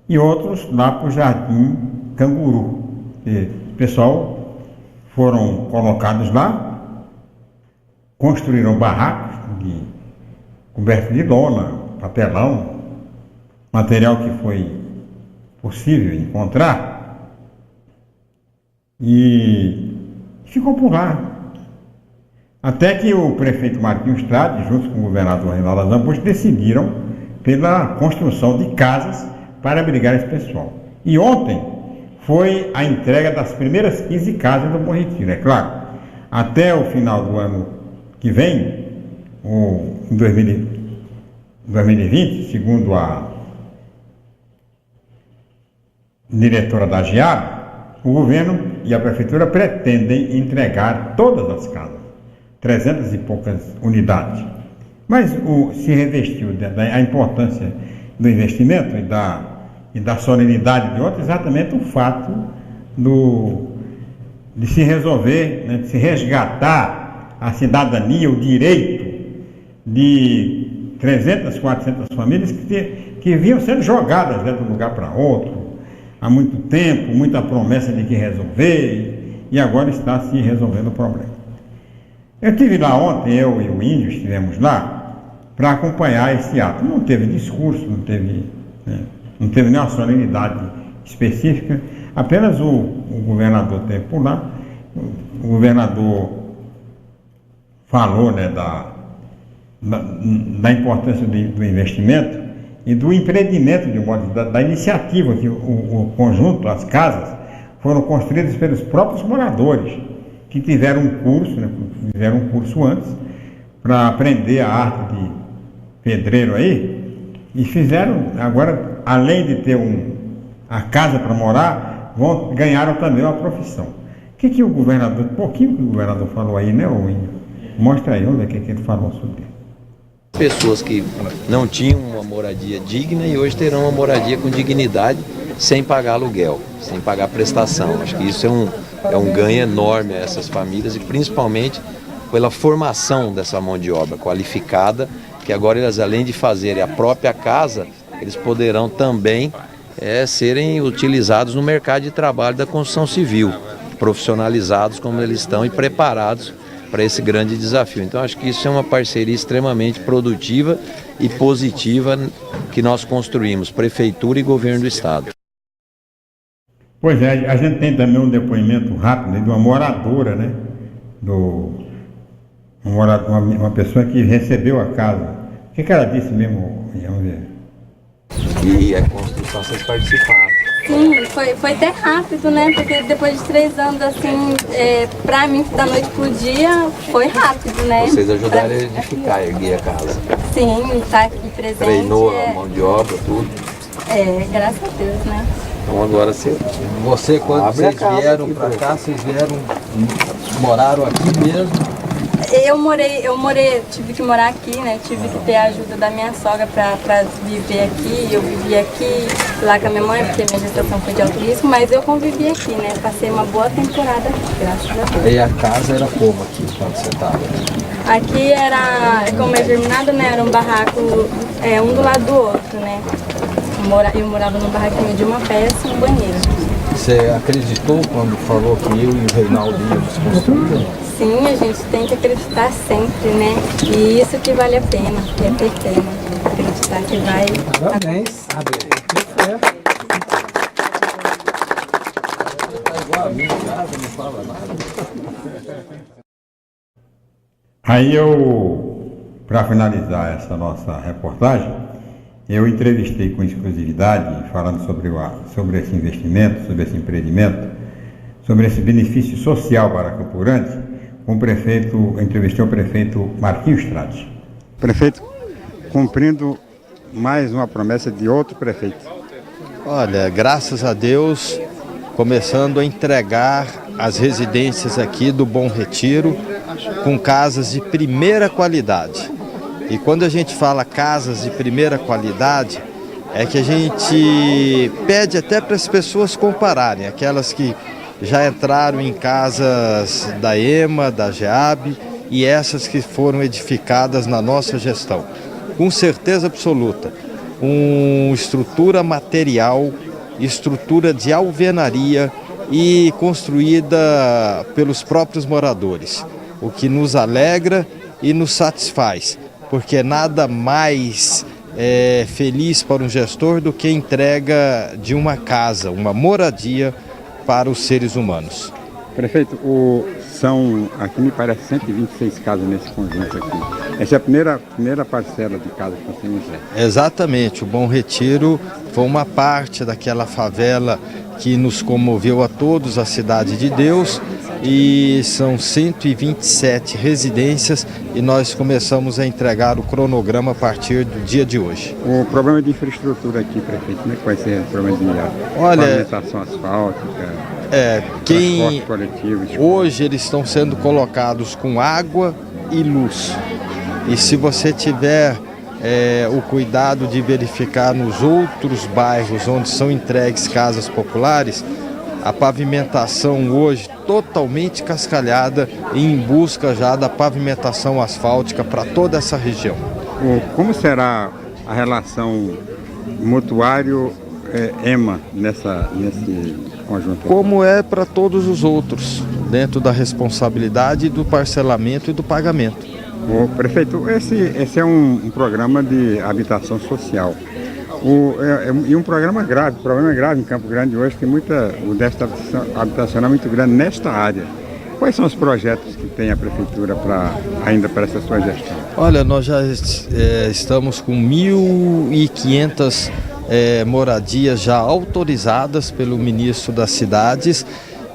e outros lá para o Jardim Canguru. O pessoal foram colocados lá, construíram barracos cobertos de lona, papelão, material que foi possível encontrar, e ficou por lá. Até que o prefeito Marquinhos Trade, junto com o governador Reinaldo Azambuja, decidiram pela construção de casas para abrigar esse pessoal. E ontem foi a entrega das primeiras 15 casas do Bom Retiro. É claro, até o final do ano que vem, em 2020, segundo a diretora da GEAB, o governo e a prefeitura pretendem entregar todas as casas, 300 e poucas unidades. Mas se revestiu a importância do investimento e da solenidade de outro, exatamente o fato de se resolver, né, de se resgatar a cidadania, o direito de 300, 400 famílias que vinham sendo jogadas, né, de um lugar para outro há muito tempo, muita promessa de que resolver, e agora está se resolvendo o problema. Eu estive lá ontem, eu e o Índio estivemos lá para acompanhar esse ato. Não teve discurso, não teve nenhuma solenidade específica, apenas o governador teve por lá. O governador falou, né, da importância do investimento e do empreendimento, de modo, da iniciativa que o conjunto, as casas, foram construídas pelos próprios moradores, que tiveram um curso, né, fizeram um curso antes, para aprender a arte de pedreiro aí, e fizeram, agora, além de ter a casa para morar, ganharam também uma profissão. O governador, pouquinho que o governador falou aí, né, Índio? Mostra aí, vamos ver o que ele falou sobre isso. Pessoas que não tinham uma moradia digna e hoje terão uma moradia com dignidade, sem pagar aluguel, sem pagar prestação. Acho que isso é um ganho enorme a essas famílias e principalmente pela formação dessa mão de obra qualificada, que agora elas, além de fazerem a própria casa, eles poderão também serem utilizados no mercado de trabalho da construção civil, profissionalizados como eles estão e preparados para esse grande desafio. Então acho que isso é uma parceria extremamente produtiva e positiva que nós construímos, Prefeitura e Governo do Estado. Pois é, a gente tem também um depoimento rápido, né, de uma moradora, né, uma pessoa que recebeu a casa. O que ela disse mesmo? Vamos ver. E a construção vocês participaram. Sim, foi até rápido, né? Porque depois de 3 anos, assim, pra mim, da noite pro dia, foi rápido, né? Vocês ajudaram a edificar, erguer a casa. Sim, tá aqui presente. Treinou a mão de obra, tudo. Graças a Deus, né? Então agora você quando vocês vieram pra cá, vocês moraram aqui mesmo? Eu tive que morar aqui, né? Tive que ter a ajuda da minha sogra pra viver aqui. Eu vivi aqui, lá com a minha mãe, porque minha gestação foi de alto risco, mas eu convivi aqui, né? Passei uma boa temporada aqui, graças a Deus. E a casa era como aqui, quando você estava? Aqui era, como é germinado, né? Era um barraco, um do lado do outro, né? Eu morava num barraquinho de uma peça e um banheiro. Você acreditou quando falou que eu e o Reinaldo íamos construir? Sim, a gente tem que acreditar sempre, né? E isso que vale a pena, que é ter pena. Acreditar que vai... Parabéns. Aí para finalizar essa nossa reportagem, eu entrevistei com exclusividade, falando sobre esse investimento, sobre esse empreendimento, sobre esse benefício social para Campo Grande, entrevistei o prefeito Marquinhos Trade. Prefeito, cumprindo mais uma promessa de outro prefeito? Olha, graças a Deus, começando a entregar as residências aqui do Bom Retiro com casas de primeira qualidade. E quando a gente fala casas de primeira qualidade, é que a gente pede até para as pessoas compararem, aquelas que já entraram em casas da EMA, da GEAB e essas que foram edificadas na nossa gestão. Com certeza absoluta, uma estrutura material, estrutura de alvenaria e construída pelos próprios moradores, o que nos alegra e nos satisfaz, porque nada mais feliz para um gestor do que a entrega de uma casa, uma moradia para os seres humanos. Prefeito, aqui me parece 126 casas nesse conjunto aqui. Essa é a primeira parcela de casas que você nos é. Exatamente, o Bom Retiro foi uma parte daquela favela que nos comoveu a todos, a Cidade de Deus, e são 127 residências e nós começamos a entregar o cronograma a partir do dia de hoje. O problema de infraestrutura aqui, prefeito, como é que vai ser o problema de pavimentação asfáltica, transporte coletivo? Hoje eles estão sendo colocados com água e luz. E se você tiver o cuidado de verificar nos outros bairros onde são entregues casas populares, a pavimentação hoje totalmente cascalhada e em busca já da pavimentação asfáltica para toda essa região. Como será a relação mutuário-EMA nesse conjunto? Como é para todos os outros, dentro da responsabilidade do parcelamento e do pagamento. Prefeito, esse é um programa de habitação social. E um problema grave em Campo Grande hoje, tem o déficit habitacional é muito grande nesta área. Quais são os projetos que tem a Prefeitura ainda para essa sua gestão? Olha, nós já estamos com 1.500 moradias já autorizadas pelo ministro das Cidades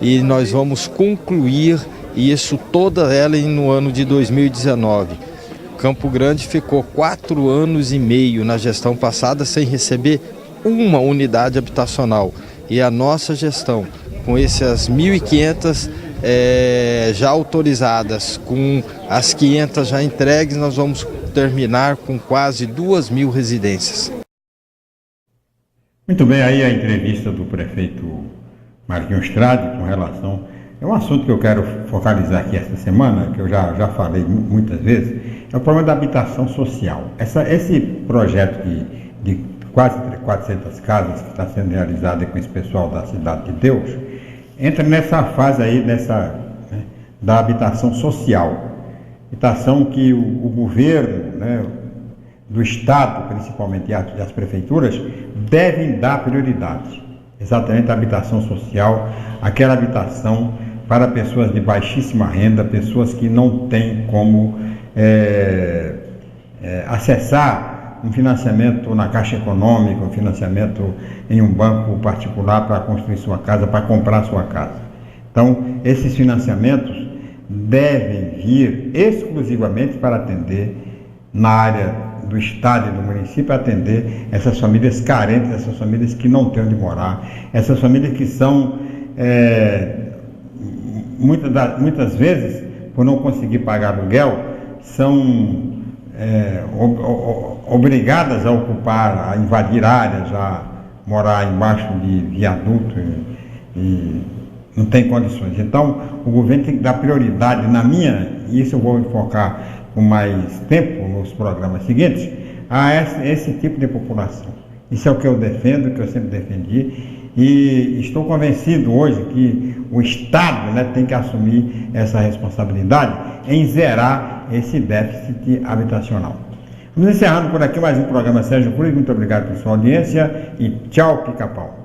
e nós vamos concluir isso, toda ela no ano de 2019. Campo Grande ficou 4 anos e meio na gestão passada sem receber uma unidade habitacional. E a nossa gestão, com essas 1.500 já autorizadas, com as 500 já entregues, nós vamos terminar com quase 2.000 residências. Muito bem, aí a entrevista do prefeito Marquinhos Trade com relação... É um assunto que eu quero focalizar aqui esta semana, que eu já falei muitas vezes, é o problema da habitação social. Esse projeto de quase 400 casas que está sendo realizado com esse pessoal da Cidade de Deus, entra nessa fase aí da habitação social. Habitação que o governo, do Estado, principalmente, e as prefeituras, devem dar prioridade. Exatamente a habitação social, aquela habitação para pessoas de baixíssima renda, pessoas que não têm como acessar um financiamento na Caixa Econômica, um financiamento em um banco particular para construir sua casa, para comprar sua casa. Então, esses financiamentos devem vir exclusivamente para atender, na área do Estado e do município, atender essas famílias carentes, essas famílias que não têm onde morar, essas famílias que são, muitas vezes, por não conseguir pagar aluguel, são obrigadas a ocupar, a invadir áreas, a morar embaixo de viaduto e não tem condições. Então, o governo tem que dar prioridade e isso eu vou enfocar com mais tempo nos programas seguintes, a esse tipo de população. Isso é o que eu defendo, que eu sempre defendi, e estou convencido hoje que o Estado tem que assumir essa responsabilidade em zerar esse déficit habitacional. Vamos encerrando por aqui mais um programa Sérgio Cruz. Muito obrigado por sua audiência e tchau, Pica-Pau.